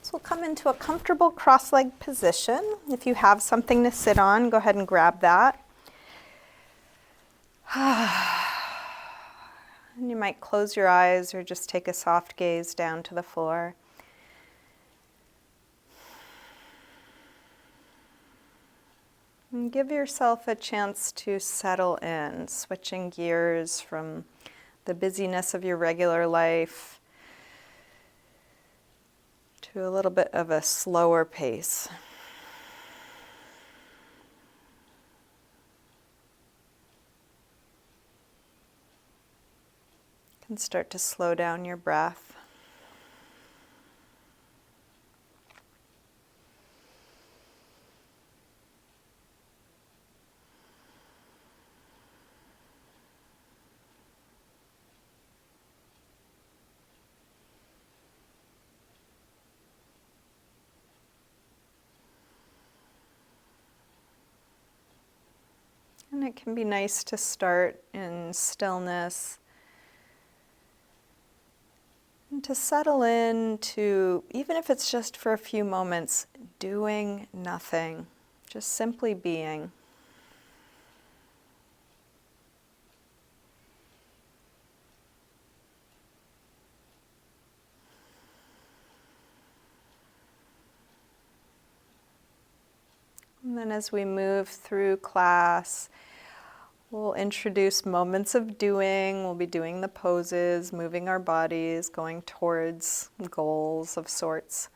So we'll come into a comfortable cross-legged position. If you have something to sit on, go ahead and grab that. And you might close your eyes or just take a soft gaze down to the floor. And give yourself a chance to settle in, switching gears from the busyness of your regular life to a little bit of a slower pace. You can start to slow down your breath. And it can be nice to start in stillness and to settle into, even if it's just for a few moments, doing nothing, just simply being. And then as we move through class, we'll introduce moments of doing. We'll be doing the poses, moving our bodies, going towards goals of sorts.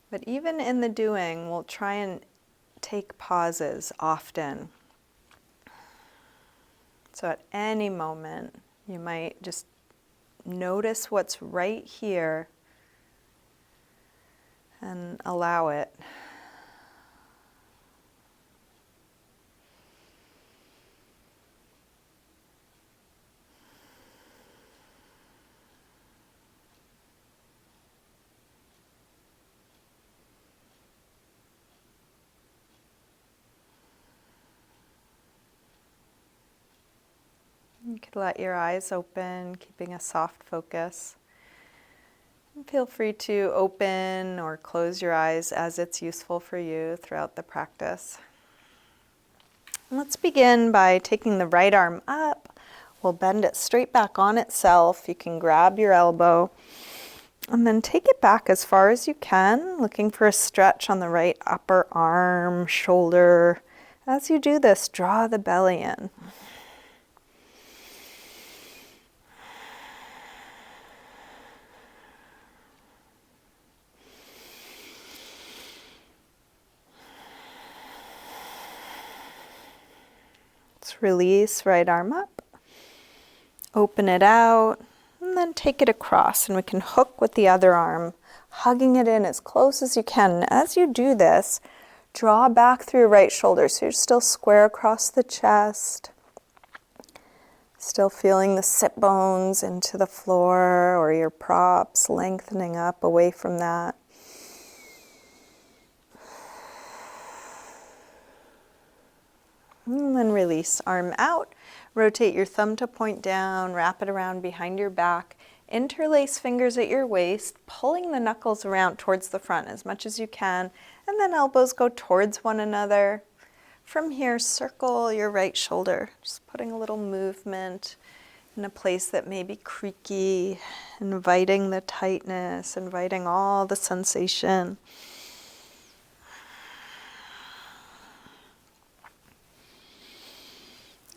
But even in the doing, we'll try and take pauses often. So at any moment, you might just notice what's right here and allow it. You could let your eyes open, keeping a soft focus. And feel free to open or close your eyes as it's useful for you throughout the practice. Let's begin by taking the right arm up. We'll bend it straight back on itself. You can grab your elbow and then take it back as far as you can, looking for a stretch on the right upper arm, shoulder. As you do this, draw the belly in. Let's release, right arm up, open it out, and then take it across. And we can hook with the other arm, hugging it in as close as you can. And as you do this, draw back through your right shoulder so you're still square across the chest. Still feeling the sit bones into the floor or your props, lengthening up away from that. And then release, arm out, rotate your thumb to point down, wrap it around behind your back, interlace fingers at your waist, pulling the knuckles around towards the front as much as you can, and then elbows go towards one another. From here, circle your right shoulder, just putting a little movement in a place that may be creaky, inviting the tightness, inviting all the sensation.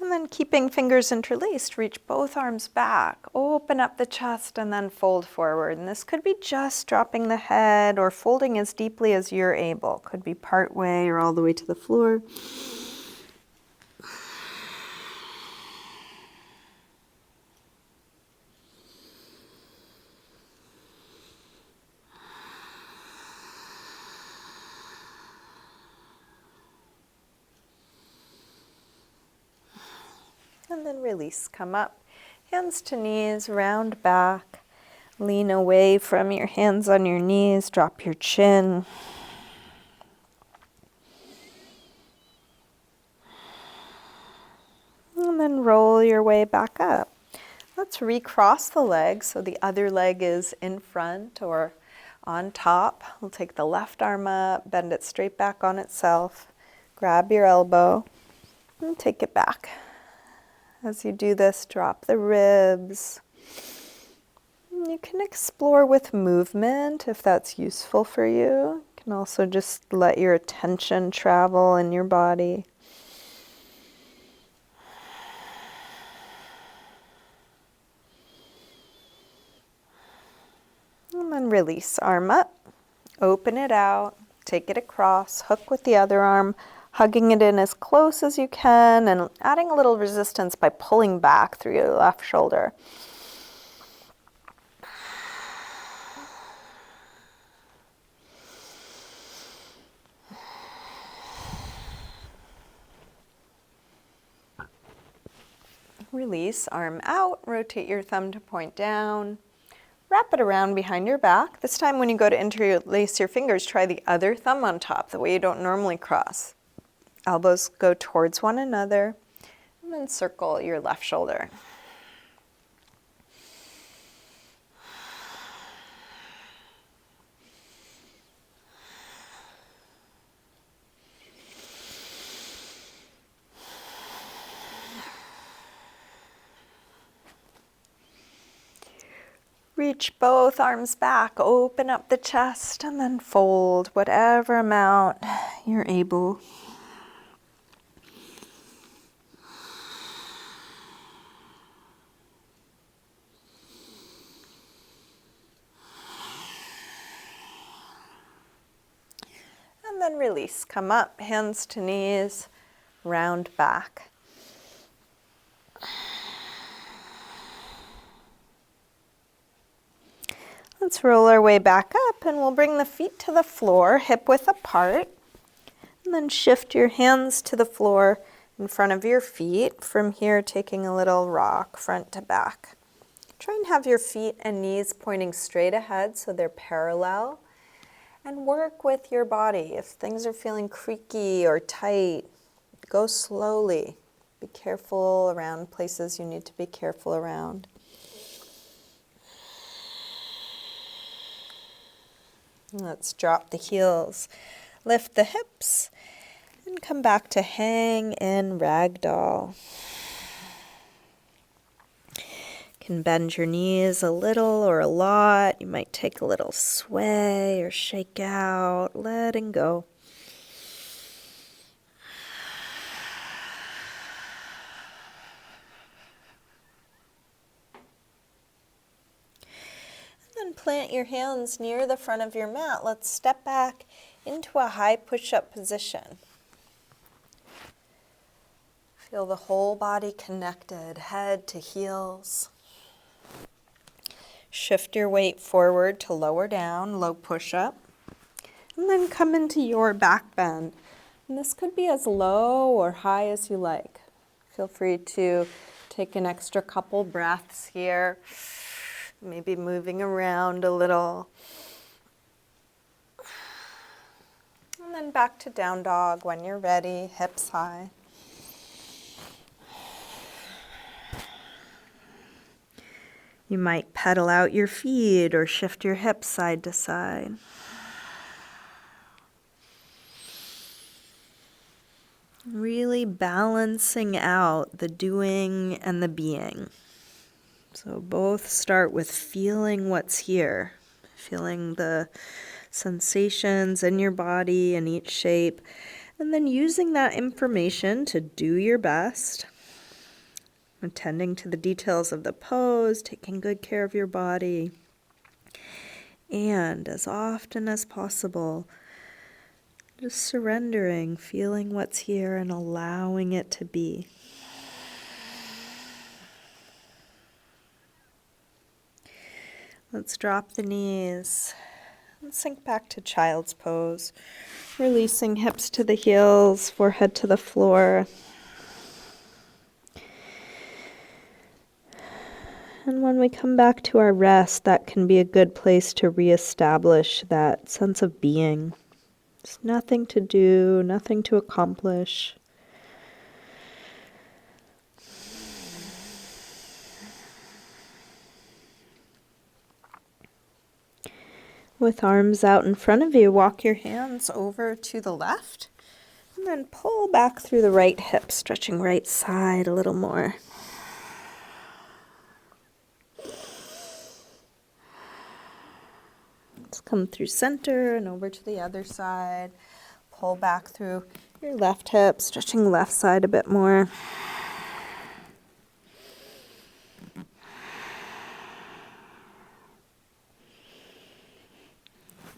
And then keeping fingers interlaced, reach both arms back, open up the chest, and then fold forward. And this could be just dropping the head or folding as deeply as you're able. Could be part way or all the way to the floor. And then release, come up, hands to knees, round back, lean away from your hands on your knees, drop your chin. And then roll your way back up. Let's recross the legs so the other leg is in front or On top, we'll take the left arm up, bend it straight back on itself, grab your elbow, and take it back. As you do this, drop the ribs. You can explore with movement if that's useful for you. You can also just let your attention travel in your body. And then release, arm up, open it out, take it across, hook with the other arm, hugging it in as close as you can and adding a little resistance by pulling back through your left shoulder. Release, arm out, rotate your thumb to point down. Wrap it around behind your back. This time when you go to interlace your fingers, try the other thumb on top, the way you don't normally cross. Elbows go towards one another, and then circle your left shoulder. Reach both arms back, open up the chest, and then fold whatever amount you're able. And then release. Come up, hands to knees, round back. Let's roll our way back up and we'll bring the feet to the floor, hip width apart. And then shift your hands to the floor in front of your feet. From here, taking a little rock front to back. Try and have your feet and knees pointing straight ahead so they're parallel. And work with your body. If things are feeling creaky or tight, go slowly. Be careful around places you need to be careful around. Let's drop the heels, lift the hips, and come back to hang in ragdoll. You can bend your knees a little or a lot. You might take a little sway or shake out, letting go. And plant your hands near the front of your mat. Let's step back into a high push-up position. Feel the whole body connected, head to heels. Shift your weight forward to lower down, low push-up. And then come into your back bend. And this could be as low or high as you like. Feel free to take an extra couple breaths here. Maybe moving around a little. And then back to down dog when you're ready, hips high. You might pedal out your feet or shift your hips side to side. Really balancing out the doing and the being. So both start with feeling what's here, feeling the sensations in your body and each shape, and then using that information to do your best, attending to the details of the pose, taking good care of your body, and as often as possible, just surrendering, feeling what's here and allowing it to be. Let's drop the knees and sink back to child's pose, releasing hips to the heels, forehead to the floor. And when we come back to our rest, that can be a good place to reestablish that sense of being. There's nothing to do, nothing to accomplish. With arms out in front of you, walk your hands over to the left and then pull back through the right hip, stretching right side a little more. Let's come through center and over to the other side. Pull back through your left hip, stretching left side a bit more.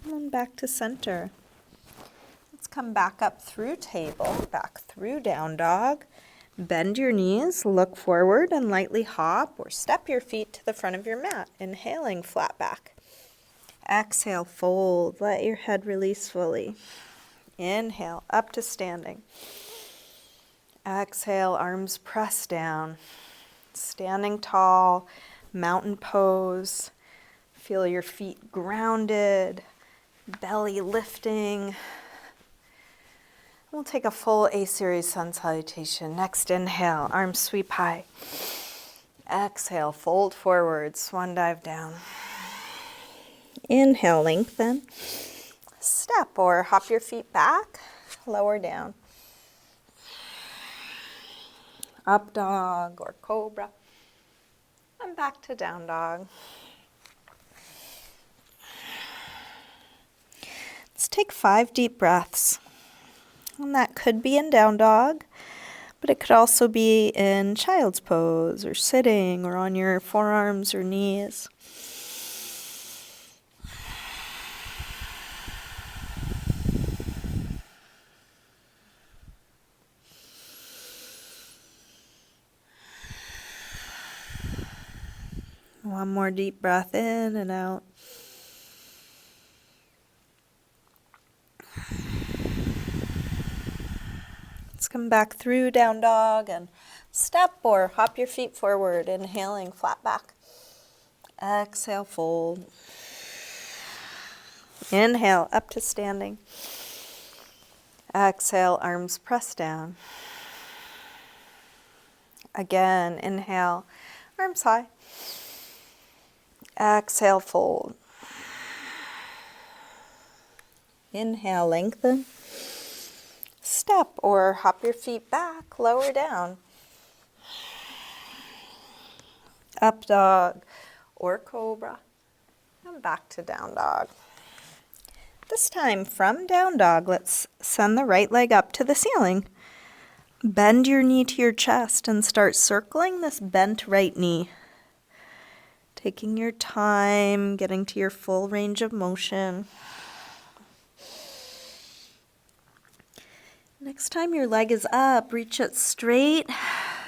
And then back to center. Let's come back up through table, back through down dog. Bend your knees, look forward and lightly hop or step your feet to the front of your mat. Inhaling, flat back. Exhale, fold. Let your head release fully. Inhale, up to standing. Exhale, arms press down. Standing tall, mountain pose. Feel your feet grounded, belly lifting. We'll take a full A-series sun salutation. Next inhale, arms sweep high. Exhale, fold forward, swan dive down. Inhale, lengthen. Step or hop your feet back, lower down. Up dog or cobra. And back to down dog. Let's take 5 deep breaths. And that could be in down dog, but it could also be in child's pose or sitting or on your forearms or knees. One more deep breath in and out. Let's come back through down dog and step or hop your feet forward, inhaling, flat back. Exhale, fold. Inhale, up to standing. Exhale, arms press down. Again, inhale, arms high. Exhale, fold. Inhale, lengthen. Step or hop your feet back, lower down. Up dog or cobra. And back to down dog. This time from down dog, let's send the right leg up to the ceiling. Bend your knee to your chest and start circling this bent right knee. Taking your time, getting to your full range of motion. Next time your leg is up, reach it straight.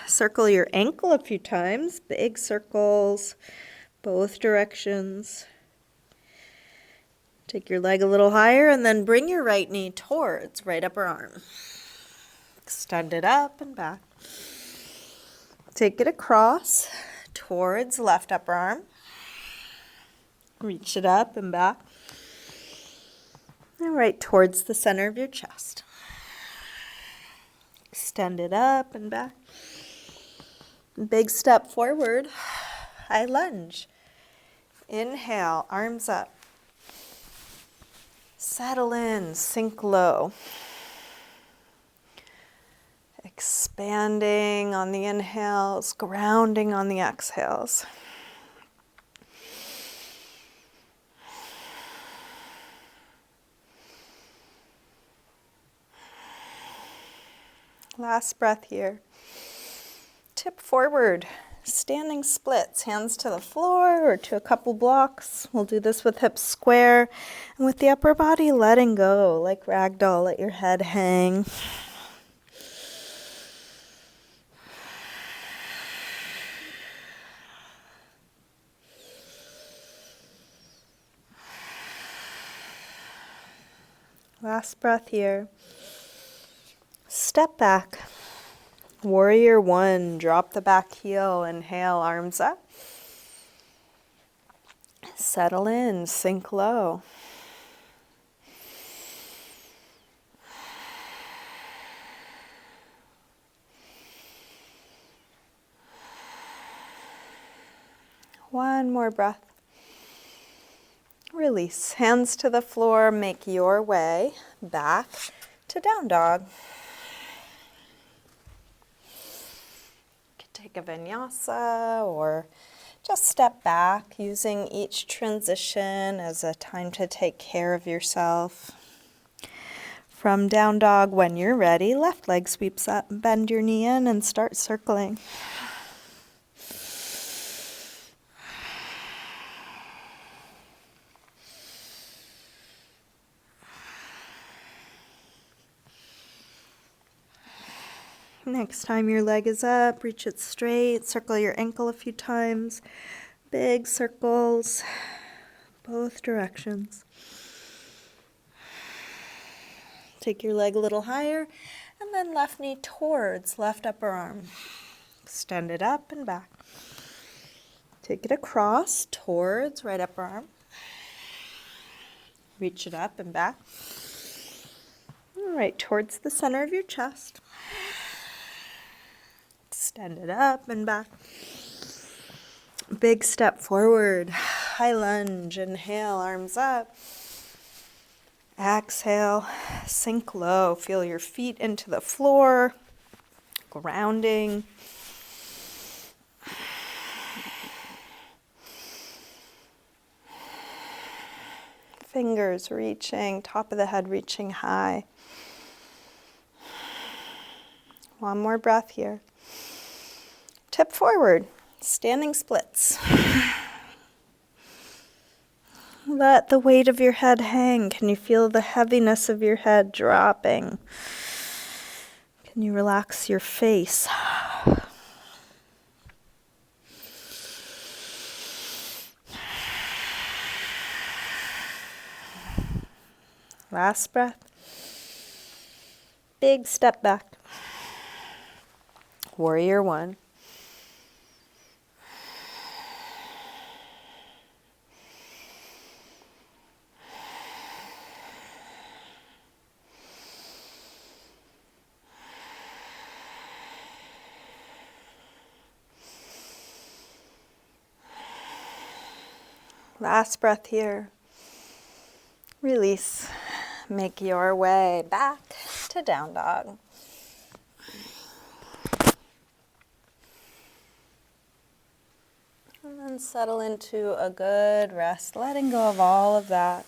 Circle your ankle a few times, big circles, both directions. Take your leg a little higher and then bring your right knee towards right upper arm. Extend it up and back. Take it across towards left upper arm. Reach it up and back. And right towards the center of your chest. Extend it up and back. Big step forward. High lunge. Inhale, arms up. Settle in, sink low. Expanding on the inhales, grounding on the exhales. Last breath here. Tip forward, standing splits, hands to the floor or to a couple blocks. We'll do this with hips square and with the upper body letting go, like ragdoll, let your head hang. Last breath here. Step back. Warrior one, drop the back heel, inhale, arms up. Settle in, sink low. One more breath. Release. Hands to the floor. Make your way back to down dog. You could take a vinyasa or just step back, using each transition as a time to take care of yourself. From down dog, when you're ready, left leg sweeps up, bend your knee in and start circling. Next time your leg is up, reach it straight, circle your ankle a few times. Big circles, both directions. Take your leg a little higher, and then left knee towards left upper arm. Extend it up and back. Take it across towards right upper arm. Reach it up and back. All right, towards the center of your chest. Extend it up and back. Big step forward. High lunge. Inhale, arms up. Exhale, sink low. Feel your feet into the floor. Grounding. Fingers reaching, top of the head reaching high. One more breath here. Tip forward, standing splits. Let the weight of your head hang. Can you feel the heaviness of your head dropping? Can you relax your face? Last breath. Big step back. Warrior one. Last breath here. Release. Make your way back to down dog. And then settle into a good rest, letting go of all of that.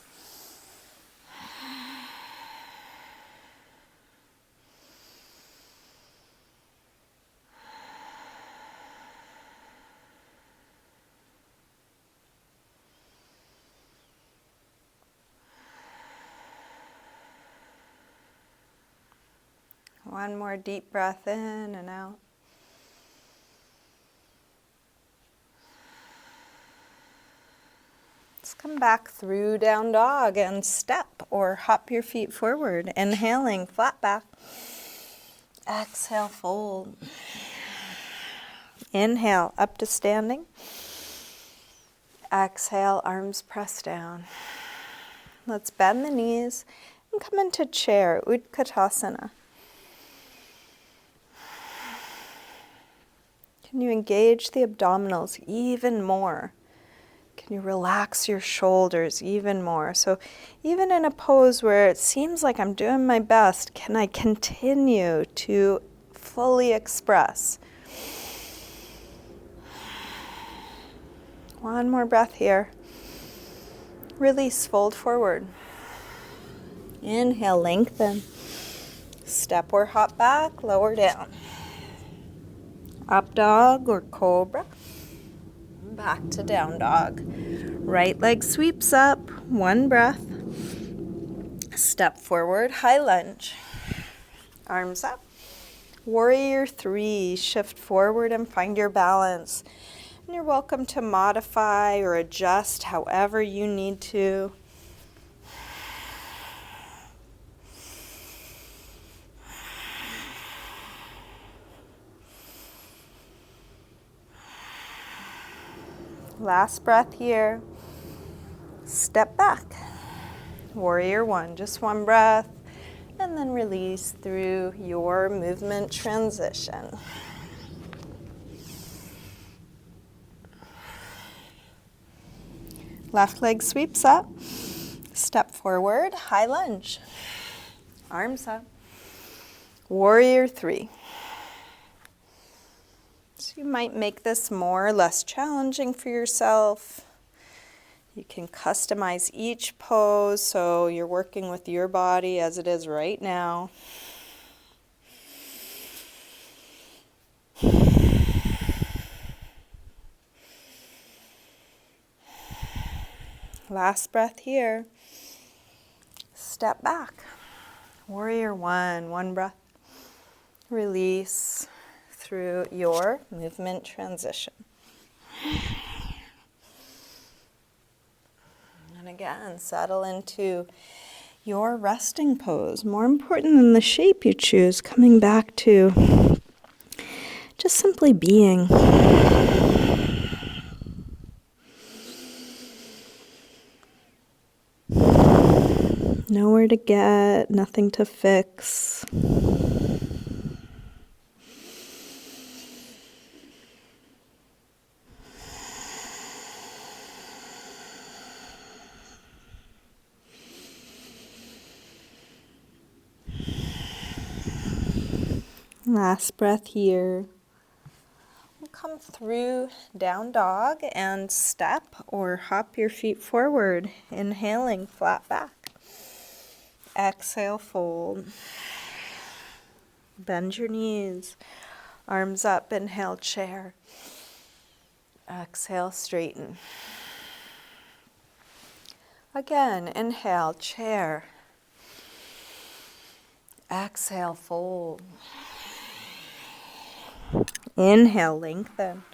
One more deep breath in and out. Let's come back through down dog and step or hop your feet forward. Inhaling, flat back. Exhale, fold. Inhale, up to standing. Exhale, arms press down. Let's bend the knees and come into chair, Utkatasana. Can you engage the abdominals even more? Can you relax your shoulders even more? So even in a pose where it seems like I'm doing my best, can I continue to fully express? One more breath here. Release, fold forward. Inhale, lengthen. Step or hop back, lower down. Up dog or cobra. Back to down dog. Right leg sweeps up, one breath. Step forward, high lunge. Arms up. Warrior three, shift forward and find your balance. And you're welcome to modify or adjust however you need to. Last breath here. Step back. Warrior one, just one breath. And then release through your movement transition. Left leg sweeps up. Step forward, high lunge. Arms up. Warrior 3. So you might make this more or less challenging for yourself. You can customize each pose so you're working with your body as it is right now. Last breath here. Step back. Warrior 1, one breath. Release through your movement transition. And again, settle into your resting pose. More important than the shape you choose, coming back to just simply being. Nowhere to get, nothing to fix. Last breath here. We'll come through down dog and step or hop your feet forward, inhaling flat back. Exhale, fold. Bend your knees. Arms up, inhale, chair. Exhale, straighten. Again, inhale, chair. Exhale, fold. Inhale, lengthen.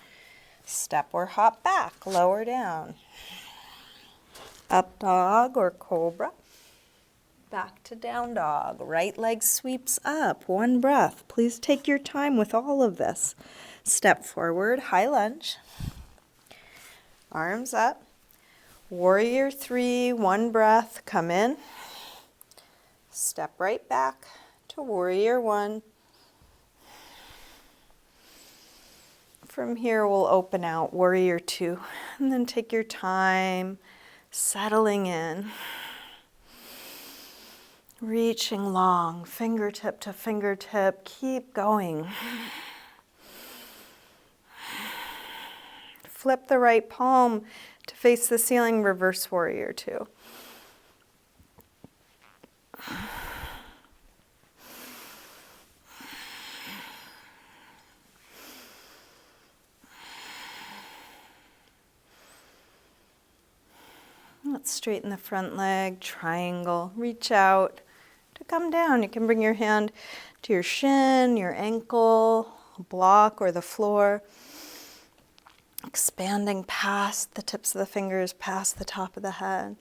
Step or hop back, lower down. Up dog or cobra. Back to down dog. Right leg sweeps up. One breath. Please take your time with all of this. Step forward, high lunge. Arms up. Warrior 3, one breath. Come in. Step right back to warrior 1. From here, we'll open out warrior 2, and then take your time settling in. Reaching long, fingertip to fingertip, keep going. Flip the right palm to face the ceiling, reverse warrior 2. Let's straighten the front leg, triangle, reach out to come down. You can bring your hand to your shin, your ankle, block, or the floor. Expanding past the tips of the fingers, past the top of the head.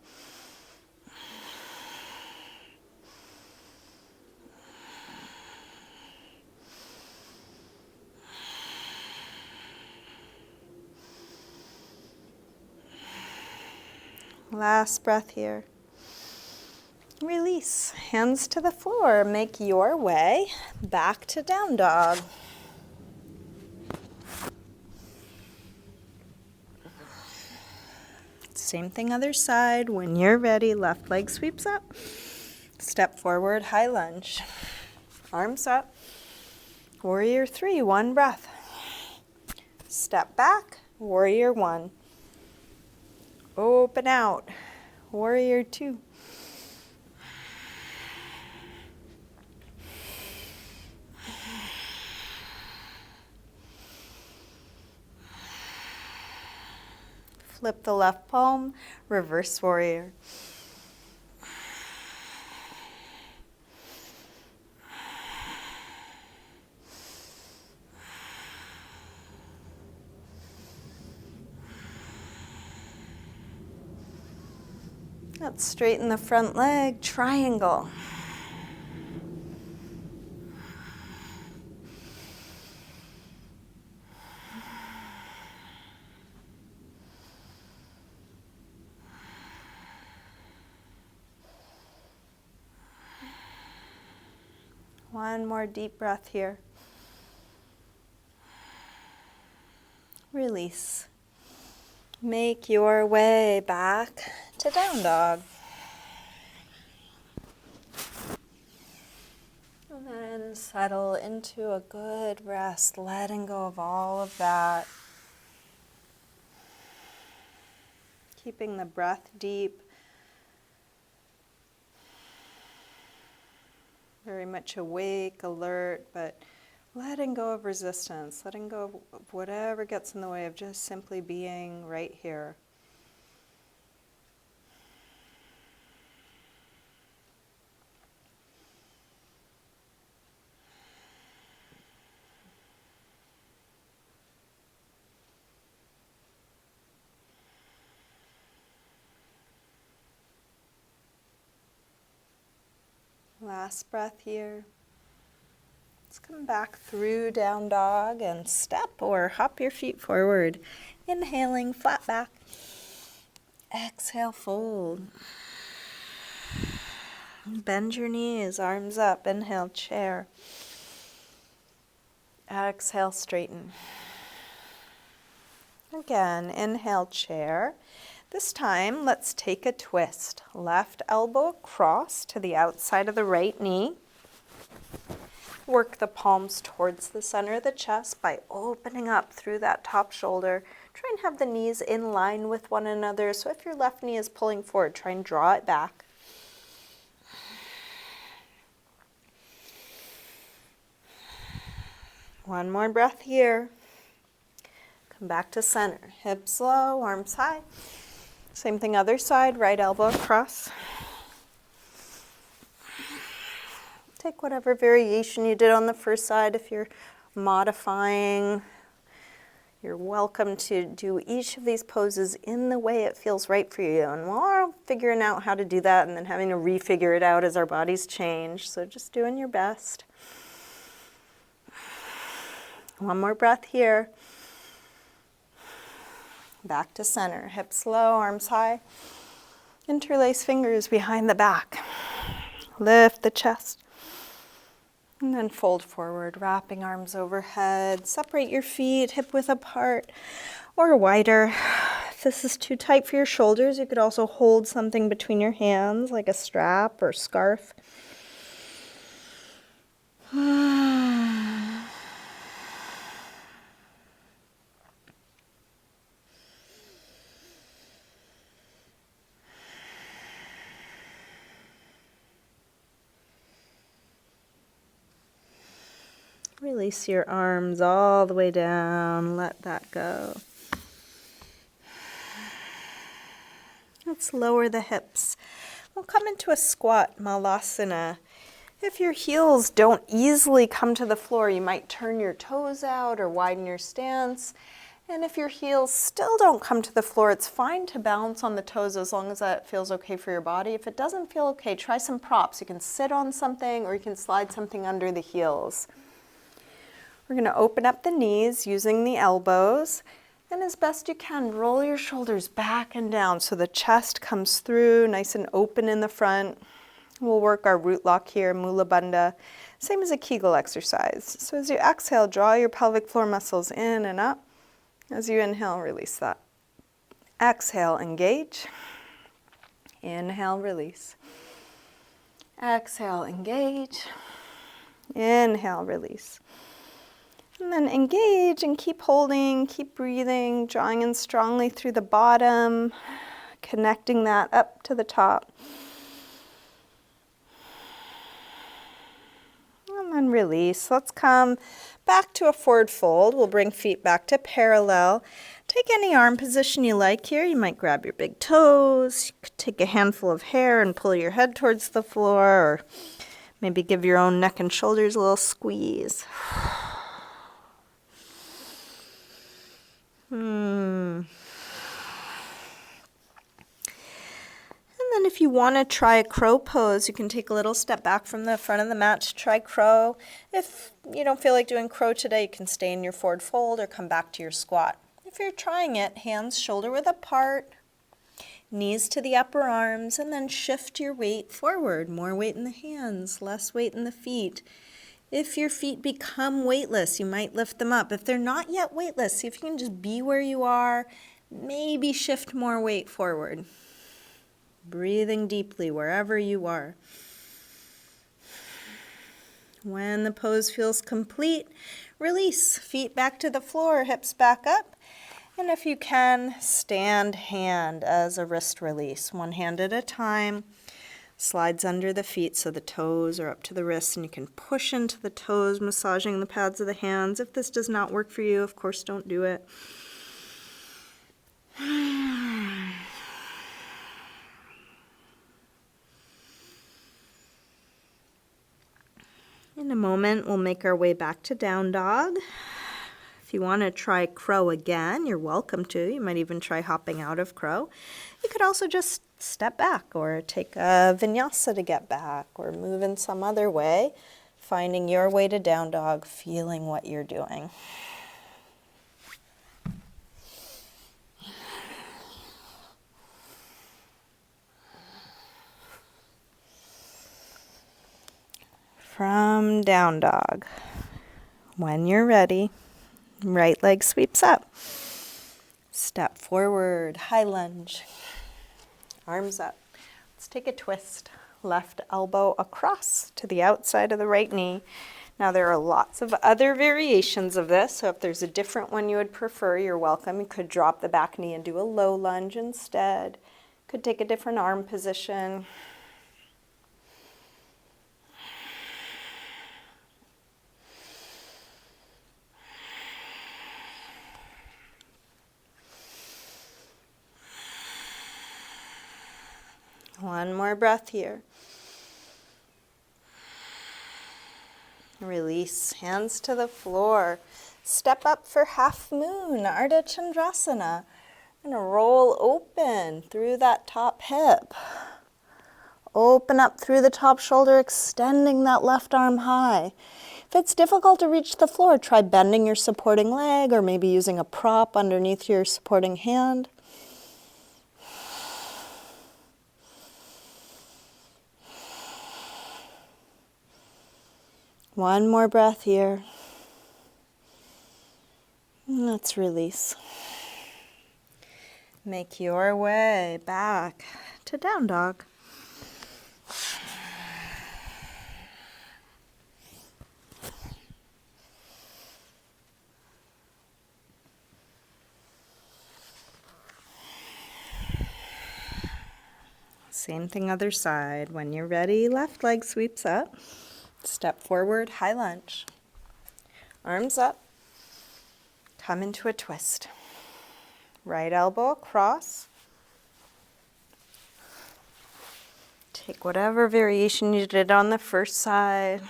Last breath here. Release. Hands to the floor. Make your way back to down dog. Same thing other side. When you're ready, left leg sweeps up. Step forward, high lunge. Arms up. Warrior 3, one breath. Step back, warrior 1. Open out, warrior 2. Flip the left palm, reverse warrior. Let's straighten the front leg, triangle. One more deep breath here. Release. Make your way back to down dog. And then settle into a good rest, letting go of all of that. Keeping the breath deep. Very much awake, alert, but letting go of resistance, letting go of whatever gets in the way of just simply being right here. Last breath here. Let's come back through down dog and step or hop your feet forward. Inhaling, flat back. Exhale, fold. Bend your knees, arms up. Inhale, chair. Exhale, straighten. Again, inhale, chair. This time, let's take a twist. Left elbow across to the outside of the right knee. Work the palms towards the center of the chest by opening up through that top shoulder. Try and have the knees in line with one another. So if your left knee is pulling forward, try and draw it back. One more breath here. Come back to center. Hips low, arms high. Same thing other side, right elbow across. Take whatever variation you did on the first side. If you're modifying, you're welcome to do each of these poses in the way it feels right for you. And we're figuring out how to do that and then having to refigure it out as our bodies change. So just doing your best. One more breath here. Back to center. Hips low, arms high. Interlace fingers behind the back. Lift the chest. And then fold forward, wrapping arms overhead. Separate your feet hip width apart or wider. If this is too tight for your shoulders, you could also hold something between your hands, like a strap or scarf. Release your arms all the way down. Let that go. Let's lower the hips. We'll come into a squat, Malasana. If your heels don't easily come to the floor, you might turn your toes out or widen your stance. And if your heels still don't come to the floor, it's fine to balance on the toes as long as that feels okay for your body. If it doesn't feel okay, try some props. You can sit on something or you can slide something under the heels. We're going to open up the knees using the elbows, and as best you can, roll your shoulders back and down so the chest comes through nice and open in the front. We'll work our root lock here, Mula Bandha, same as a Kegel exercise. So as you exhale, draw your pelvic floor muscles in and up. As you inhale, release that. Exhale, engage. Inhale, release. Exhale, engage. Inhale, release. And then engage and keep holding, keep breathing, drawing in strongly through the bottom, connecting that up to the top. And then release. Let's come back to a forward fold. We'll bring feet back to parallel. Take any arm position you like here. You might grab your big toes. You could take a handful of hair and pull your head towards the floor, or maybe give your own neck and shoulders a little squeeze. And then if you want to try a crow pose, you can take a little step back from the front of the mat to try crow. If you don't feel like doing crow today, you can stay in your forward fold or come back to your squat. If you're trying it, hands shoulder width apart, knees to the upper arms, and then shift your weight forward. More weight in the hands, less weight in the feet. If your feet become weightless, you might lift them up. If they're not yet weightless, see if you can just be where you are, Maybe shift more weight forward. Breathing deeply wherever you are. When the pose feels complete, release. Feet back to the floor, hips back up. And if you can, stand hand as a wrist release. One hand at a time. Slides under the feet so the toes are up to the wrists, and you can push into the toes, massaging the pads of the hands. If this does not work for you, of course, don't do it. In a moment, we'll make our way back to down dog. If you want to try crow again, you're welcome to. You might even try hopping out of crow. You could also just step back or take a vinyasa to get back or move in some other way, finding your way to down dog, feeling what you're doing. From down dog, when you're ready, right leg sweeps up. Step forward, high lunge, arms up. Let's take a twist. Left elbow across to the outside of the right knee. Now there are lots of other variations of this, so if there's a different one you would prefer, you're welcome. You could drop the back knee and do a low lunge instead. Could take a different arm position. One more breath here. Release, hands to the floor. Step up for half moon, Ardha Chandrasana. I'm going to roll open through that top hip. Open up through the top shoulder, extending that left arm high. If it's difficult to reach the floor, try bending your supporting leg or maybe using a prop underneath your supporting hand. One more breath here. Let's release. Make your way back to down dog. Same thing other side. When you're ready, left leg sweeps up. Step forward, high lunge. Arms up. Come into a twist. Right elbow across. Take whatever variation you did on the first side.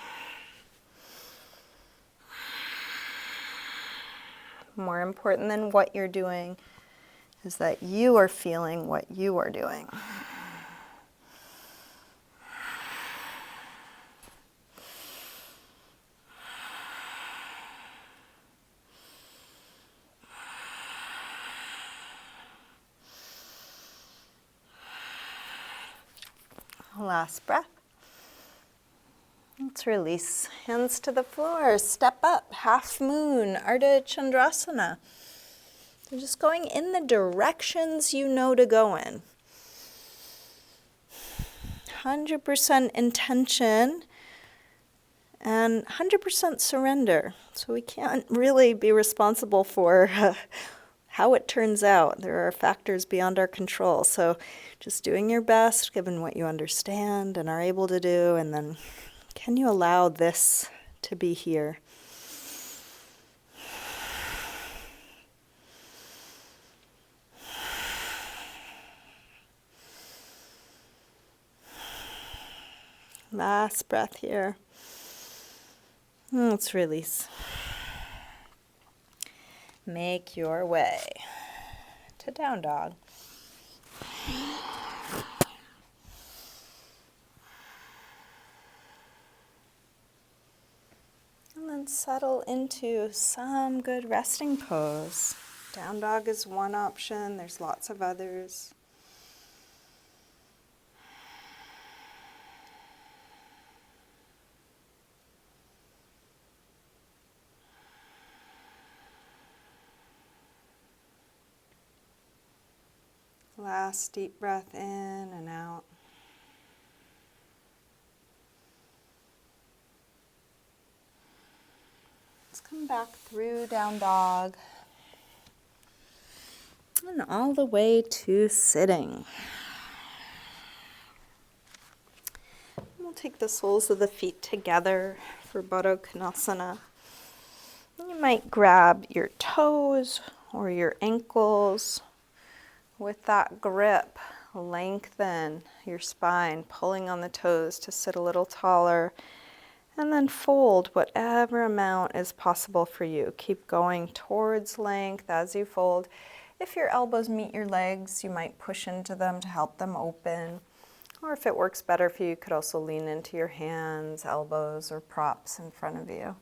More important than what you're doing is that you are feeling what you are doing. Last breath. Let's release. Hands to the floor. Step up. Half moon. Ardha Chandrasana. You're just going in the directions you know to go in. 100% intention and 100% surrender. So we can't really be responsible for how it turns out. There are factors beyond our control. So just doing your best, given what you understand and are able to do, and then can you allow this to be here? Last breath here. Let's release. Make your way to down dog. And then settle into some good resting pose. Down dog is one option. There's lots of others. Last deep breath in and out. Let's come back through down dog. And all the way to sitting. We'll take the soles of the feet together for badhokonasana. You might grab your toes or your ankles. With that grip, lengthen your spine, pulling on the toes to sit a little taller. And then fold whatever amount is possible for you. Keep going towards length as you fold. If your elbows meet your legs, you might push into them to help them open. Or if it works better for you, you could also lean into your hands, elbows, or props in front of you.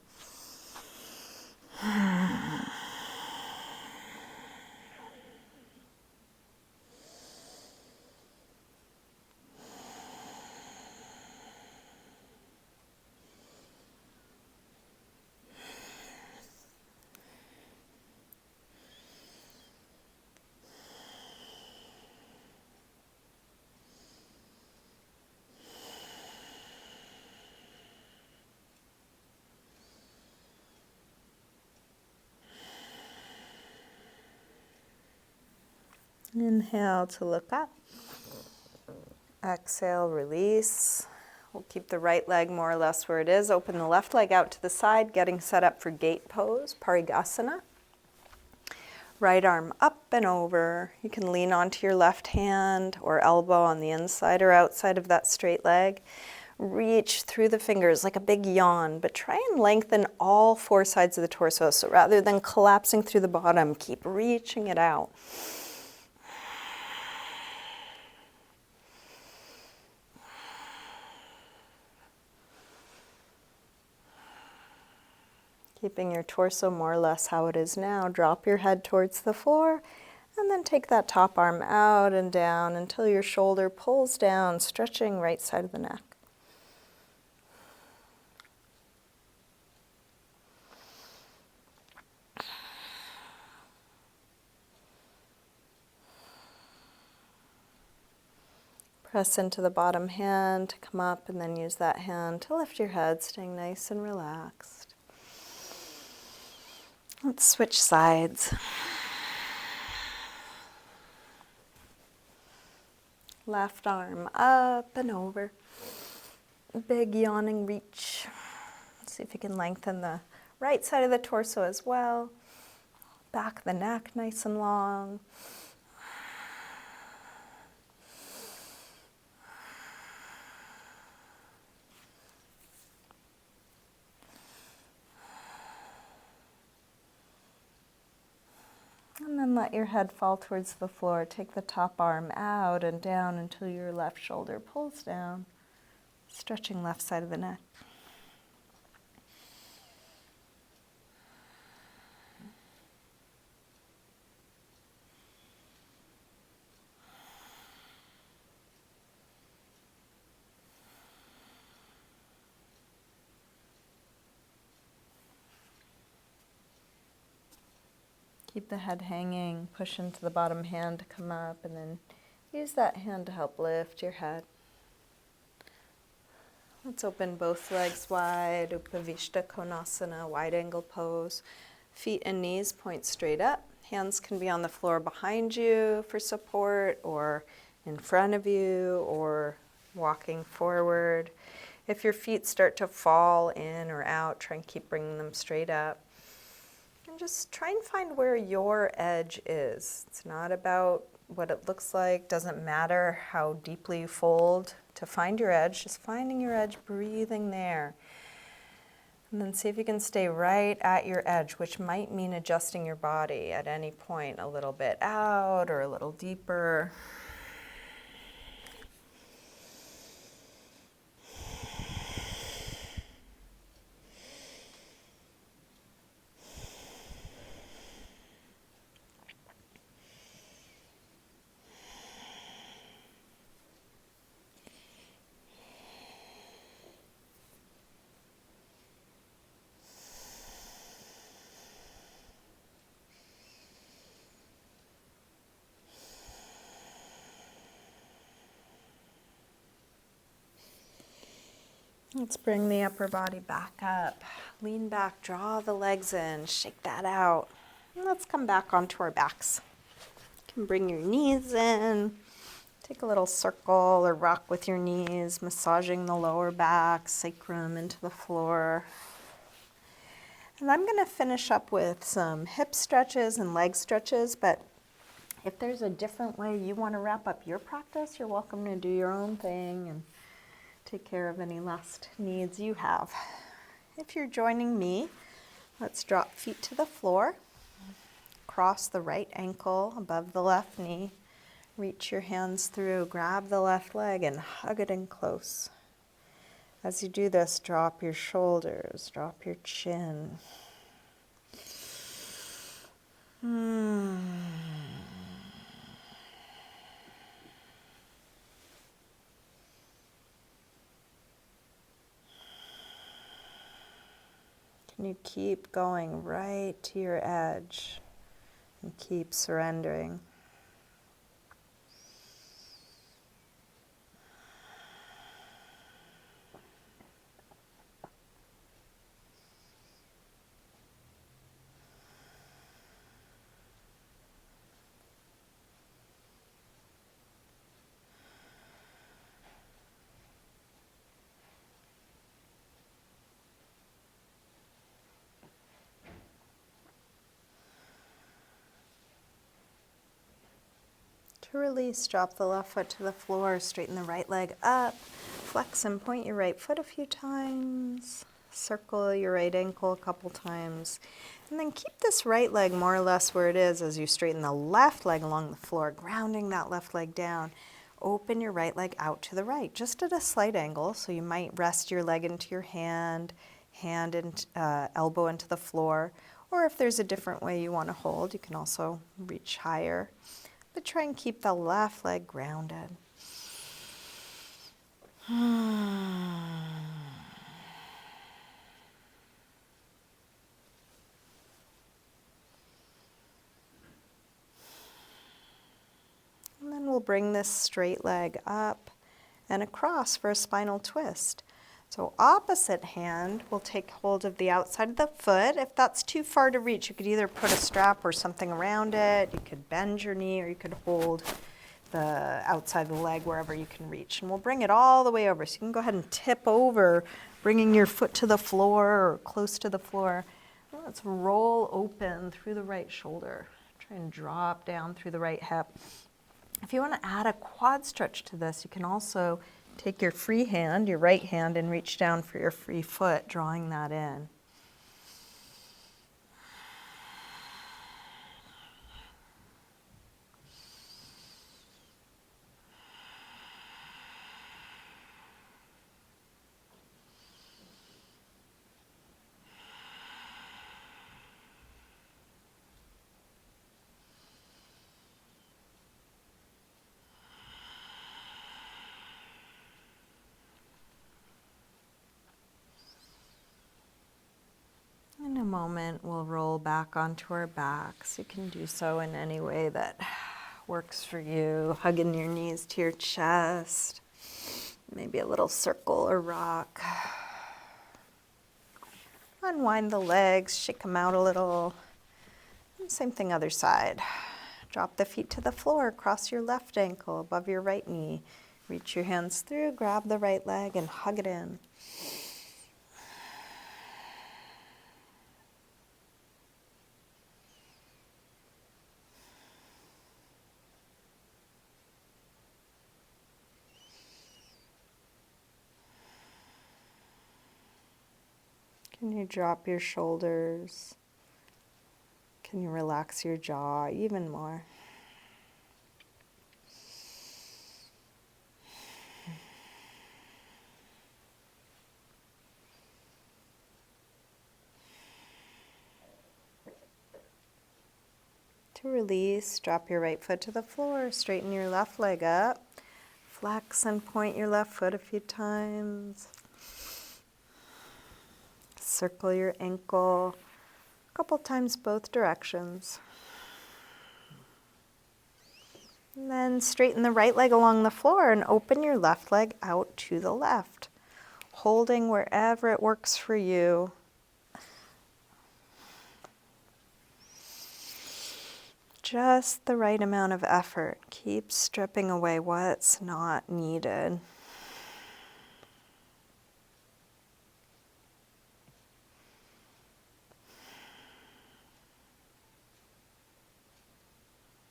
Inhale to look up. Exhale, release. We'll keep the right leg more or less where it is. Open the left leg out to the side, getting set up for gate pose, Asana. Right arm up and over. You can lean onto your left hand or elbow on the inside or outside of that straight leg. Reach through the fingers like a big yawn, but try and lengthen all four sides of the torso. So rather than collapsing through the bottom, keep reaching it out. Keeping your torso more or less how it is now. Drop your head towards the floor and then take that top arm out and down until your shoulder pulls down, stretching right side of the neck. Press into the bottom hand to come up and then use that hand to lift your head, staying nice and relaxed. Let's switch sides. Left arm up and over. Big yawning reach. See if you can lengthen the right side of the torso as well. Back of the neck nice and long. And then let your head fall towards the floor. Take the top arm out and down until your left shoulder pulls down, stretching left side of the neck. Keep the head hanging, push into the bottom hand to come up, and then use that hand to help lift your head. Let's open both legs wide, Utkatasana, wide angle pose. Feet and knees point straight up. Hands can be on the floor behind you for support, or in front of you, or walking forward. If your feet start to fall in or out, try and keep bringing them straight up. And just try and find where your edge is. It's not about what it looks like. Doesn't matter how deeply you fold to find your edge. Just finding your edge, breathing there. And then see if you can stay right at your edge, which might mean adjusting your body at any point a little bit out or a little deeper. Let's bring the upper body back up. Lean back, draw the legs in, shake that out. And let's come back onto our backs. You can bring your knees in. Take a little circle or rock with your knees, massaging the lower back, sacrum into the floor. And I'm going to finish up with some hip stretches and leg stretches, but if there's a different way you want to wrap up your practice, you're welcome to do your own thing and take care of any last needs you have. If you're joining me, let's drop feet to the floor. Cross the right ankle above the left knee. Reach your hands through, grab the left leg and hug it in close. As you do this, drop your shoulders, drop your chin. Can you keep going right to your edge and keep surrendering? To release, drop the left foot to the floor, straighten the right leg up, flex and point your right foot a few times, circle your right ankle a couple times, and then keep this right leg more or less where it is as you straighten the left leg along the floor, grounding that left leg down. Open your right leg out to the right, just at a slight angle, so you might rest your leg into your hand and elbow into the floor, or if there's a different way you want to hold, you can also reach higher. But try and keep the left leg grounded. And then we'll bring this straight leg up and across for a spinal twist. So opposite hand, we'll take hold of the outside of the foot. If that's too far to reach, you could either put a strap or something around it. You could bend your knee or you could hold the outside of the leg wherever you can reach. And we'll bring it all the way over. So you can go ahead and tip over, bringing your foot to the floor or close to the floor. And let's roll open through the right shoulder. Try and drop down through the right hip. If you want to add a quad stretch to this, you can also take your free hand, your right hand, and reach down for your free foot, drawing that in. In a moment, we'll roll back onto our backs. You can do so in any way that works for you. Hugging your knees to your chest. Maybe a little circle or rock. Unwind the legs, shake them out a little. And same thing other side. Drop the feet to the floor, cross your left ankle above your right knee. Reach your hands through, grab the right leg and hug it in. Can you drop your shoulders? Can you relax your jaw even more? To release, drop your right foot to the floor, straighten your left leg up, flex and point your left foot a few times. Circle your ankle a couple times both directions. And then straighten the right leg along the floor and open your left leg out to the left. holding wherever it works for you. Just the right amount of effort. Keep stripping away what's not needed.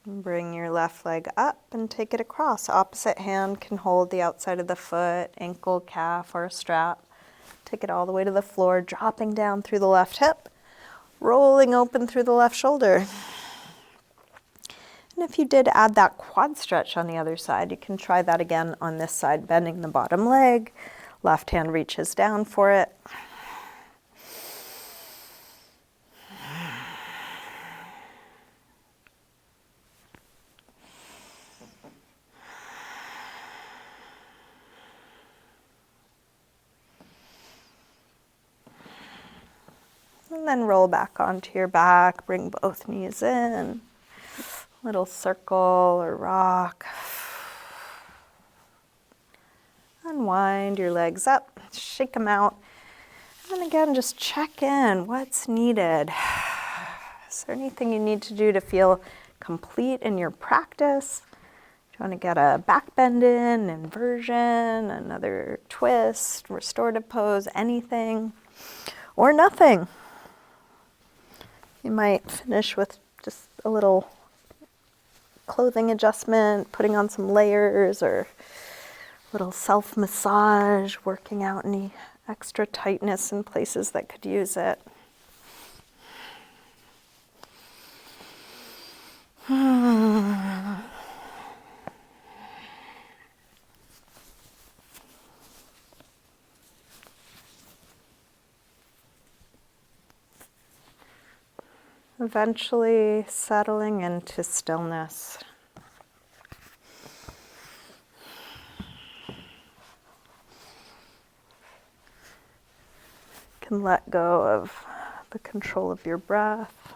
Bring your left leg up and take it across. Opposite hand can hold the outside of the foot, ankle, calf, or a strap. Take it all the way to the floor, dropping down through the left hip, rolling open through the left shoulder. And if you did add that quad stretch on the other side, you can try that again on this side, bending the bottom leg. Left hand reaches down for it. And then roll back onto your back, bring both knees in, little circle or rock. Unwind your legs up, shake them out. And again, just check in, what's needed? Is there anything you need to do to feel complete in your practice? Do you want to get a back bend in, inversion, another twist, restorative pose, anything, or nothing? You might finish with just a little clothing adjustment, putting on some layers, or a little self-massage, working out any extra tightness in places that could use it. Eventually settling into stillness. You can let go of the control of your breath.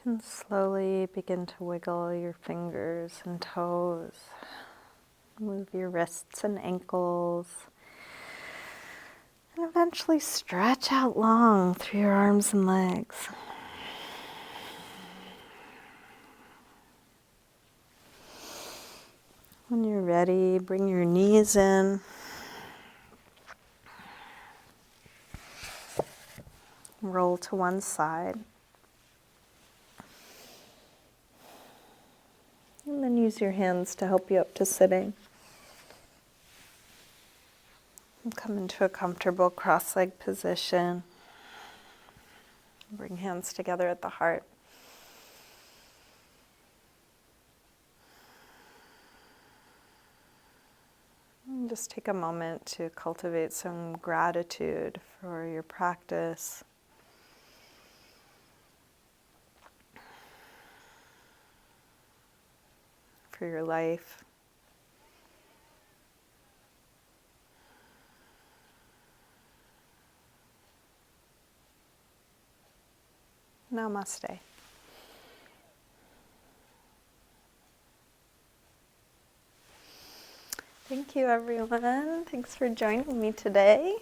can slowly begin to wiggle your fingers and toes. Move your wrists and ankles. And eventually stretch out long through your arms and legs. When you're ready, bring your knees in. Roll to one side. And then use your hands to help you up to sitting. And come into a comfortable cross-legged position. Bring hands together at the heart. And just take a moment to cultivate some gratitude for your practice. For your life. Namaste. Thank you, everyone. Thanks for joining me today.